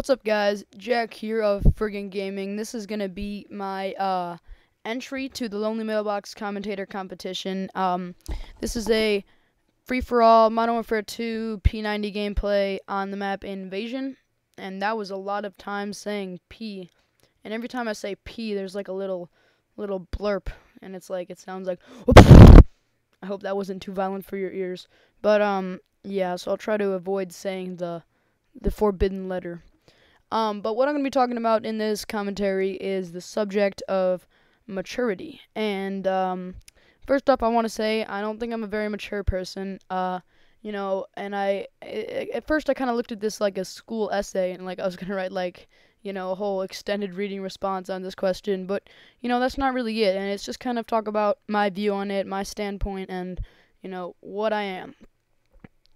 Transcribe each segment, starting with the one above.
What's up, guys? Jack here of Friggin' Gaming. This is gonna be my entry to the Lonely Mailbox commentator competition. This is a free-for-all Modern Warfare 2 P90 gameplay on the map Invasion, and that was a lot of times saying P. And every time I say P, there's like a little blurp, and it's like it sounds like. I hope that wasn't too violent for your ears, but yeah. So I'll try to avoid saying the forbidden letter. But what I'm going to be talking about in this commentary is the subject of maturity. And first up, I want to say I don't think I'm a very mature person. And at first I kind of looked at this like a school essay, and like I was going to write like, a whole extended reading response on this question. But, that's not really it. And it's just kind of talk about my view on it, my standpoint, and, what I am.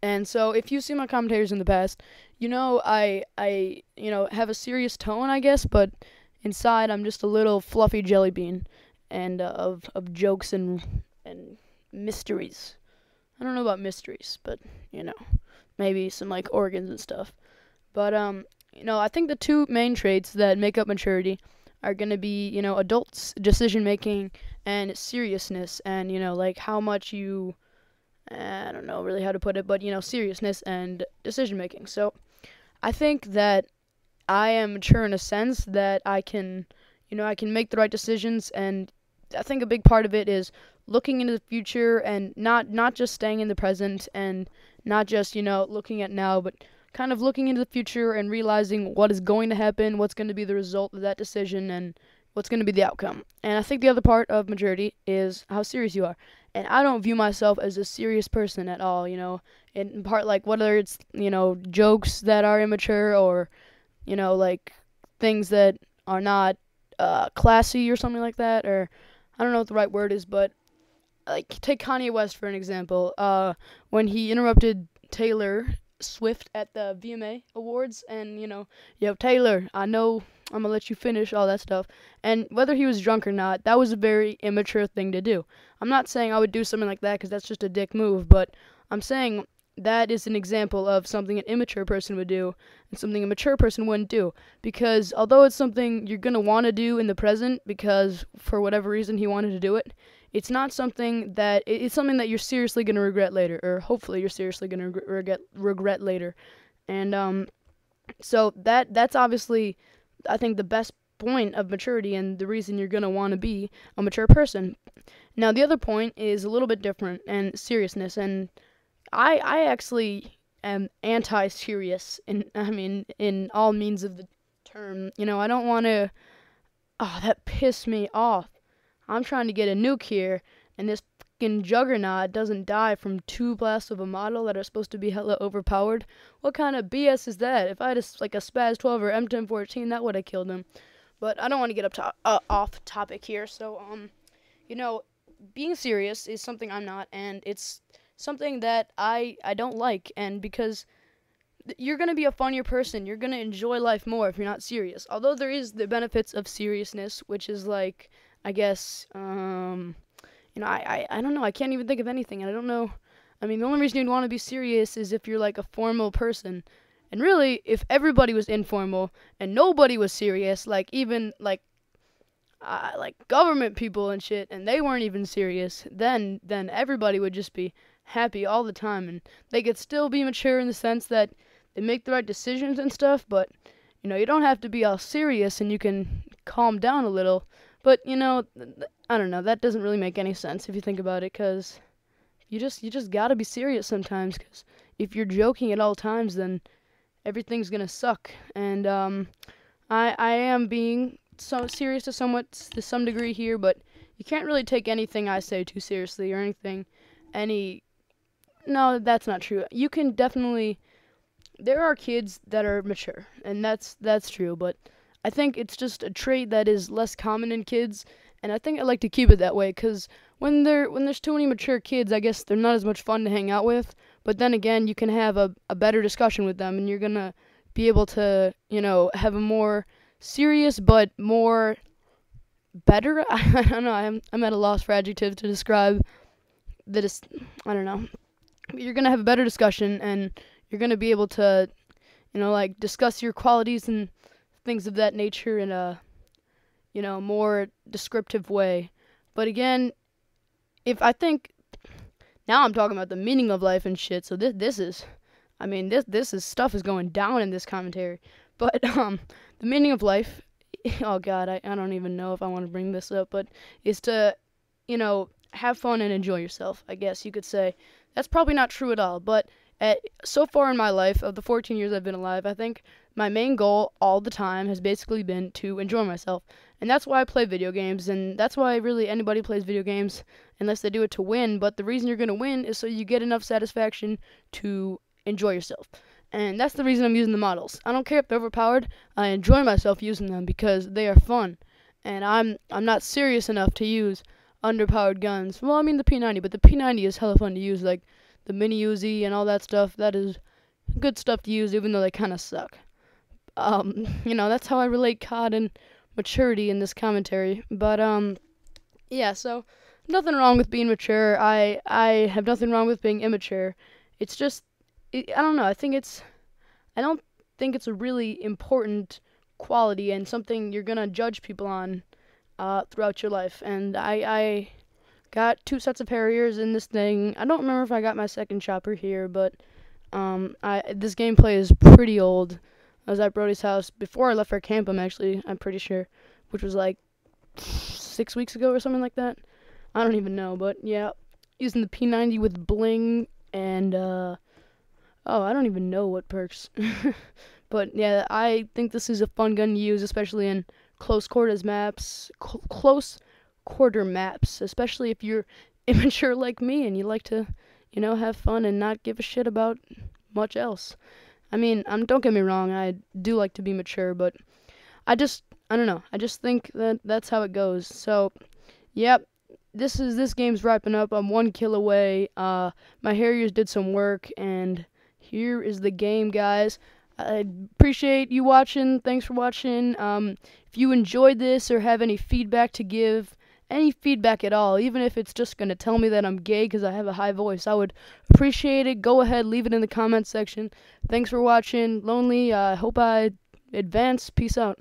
And so, if you've seen my commentators in the past, I have a serious tone, I guess, but inside I'm just a little fluffy jelly bean, and of jokes and mysteries. I don't know about mysteries, but maybe some like organs and stuff. But I think the two main traits that make up maturity are gonna be adults' decision making and seriousness, and like how much you. I don't know really how to put it, but seriousness and decision making. So I think that I am mature in a sense that I can make the right decisions, and I think a big part of it is looking into the future and not just staying in the present and not just looking at now, but kind of looking into the future and realizing what is going to happen, what's going to be the result of that decision, and what's going to be the outcome. And I think the other part of maturity is how serious you are. And I don't view myself as a serious person at all, in part, like, whether it's, jokes that are immature or, like, things that are not classy or something like that, or I don't know what the right word is, but, like, take Kanye West for an example. When he interrupted Taylor Swift at the VMA Awards, and, yo, Taylor, I know I'm gonna let you finish all that stuff. And whether he was drunk or not, that was a very immature thing to do. I'm not saying I would do something like that because that's just a dick move, but I'm saying that is an example of something an immature person would do and something a mature person wouldn't do. Because although it's something you're gonna want to do in the present because for whatever reason he wanted to do it, it's not something that it's something that you're seriously gonna regret later, or hopefully you're seriously gonna regret later. And so that's obviously, I think, the best point of maturity and the reason you're going to want to be a mature person. Now, the other point is a little bit different, and seriousness. And I actually am anti-serious, in all means of the term. I don't want to. Oh, that pissed me off. I'm trying to get a nuke here, and this fucking juggernaut doesn't die from 2 blasts of a model that are supposed to be hella overpowered. What kind of BS is that? If I had a Spaz 12 or M1014, that would have killed him. But I don't want to get off topic here. So being serious is something I'm not, and it's something that I don't like. And because you're gonna be a funnier person, you're gonna enjoy life more if you're not serious. Although there is the benefits of seriousness, which is like, I guess, I don't know. I can't even think of anything. And I don't know. The only reason you'd want to be serious is if you're like a formal person. And really, if everybody was informal and nobody was serious, like even like government people and shit, and they weren't even serious, then everybody would just be happy all the time, and they could still be mature in the sense that they make the right decisions and stuff. But you don't have to be all serious, and you can calm down a little. But I don't know. That doesn't really make any sense if you think about it, because you just gotta be serious sometimes. Because if you're joking at all times, then everything's gonna suck. And I am being so serious to some degree here, but you can't really take anything I say too seriously or anything. No, that's not true. You can definitely. There are kids that are mature, and that's true. But I think it's just a trait that is less common in kids, and I think I like to keep it that way, because when there's too many mature kids, I guess they're not as much fun to hang out with. But then again, you can have a better discussion with them, and you're gonna be able to have a more serious but more better. I don't know. I'm at a loss for adjectives to describe I don't know. You're gonna have a better discussion, and you're gonna be able to like discuss your qualities and things of that nature in a, more descriptive way. But again, if I think now I'm talking about the meaning of life and shit, so this is, I mean, this is stuff is going down in this commentary. But the meaning of life, oh god, I don't even know if I want to bring this up, but is to, have fun and enjoy yourself, I guess you could say. That's probably not true at all, but so far in my life, of the 14 years I've been alive, I think my main goal all the time has basically been to enjoy myself. And that's why I play video games, and that's why really anybody plays video games unless they do it to win. But the reason you're going to win is so you get enough satisfaction to enjoy yourself. And that's the reason I'm using the models. I don't care if they're overpowered. I enjoy myself using them because they are fun. And I'm not serious enough to use underpowered guns. Well, I mean the P90, but the P90 is hella fun to use, like the mini Uzi and all that stuff. That is good stuff to use, even though they kind of suck. That's how I relate COD and maturity in this commentary. But yeah. So nothing wrong with being mature. I have nothing wrong with being immature. It's just, I don't know. I don't think it's a really important quality and something you're gonna judge people on throughout your life. And I got 2 sets of Harriers in this thing. I don't remember if I got my second chopper here, but this gameplay is pretty old. I was at Brody's house before I left for camp. I'm pretty sure, which was like 6 weeks ago or something like that. I don't even know, but yeah, using the P90 with bling and I don't even know what perks. But yeah, I think this is a fun gun to use, especially in close quarters maps, especially if you're immature like me and you like to, have fun and not give a shit about much else. I mean, don't get me wrong, I do like to be mature, but I don't know. I just think that that's how it goes. So, yep, this game's wrapping up. I'm 1 kill away. My Harriers did some work, and here is the game, guys. I appreciate you watching. Thanks for watching. If you enjoyed this or have any feedback to give, any feedback at all, even if it's just going to tell me that I'm gay because I have a high voice, I would appreciate it. Go ahead, leave it in the comments section. Thanks for watching. Lonely, I hope I advance. Peace out.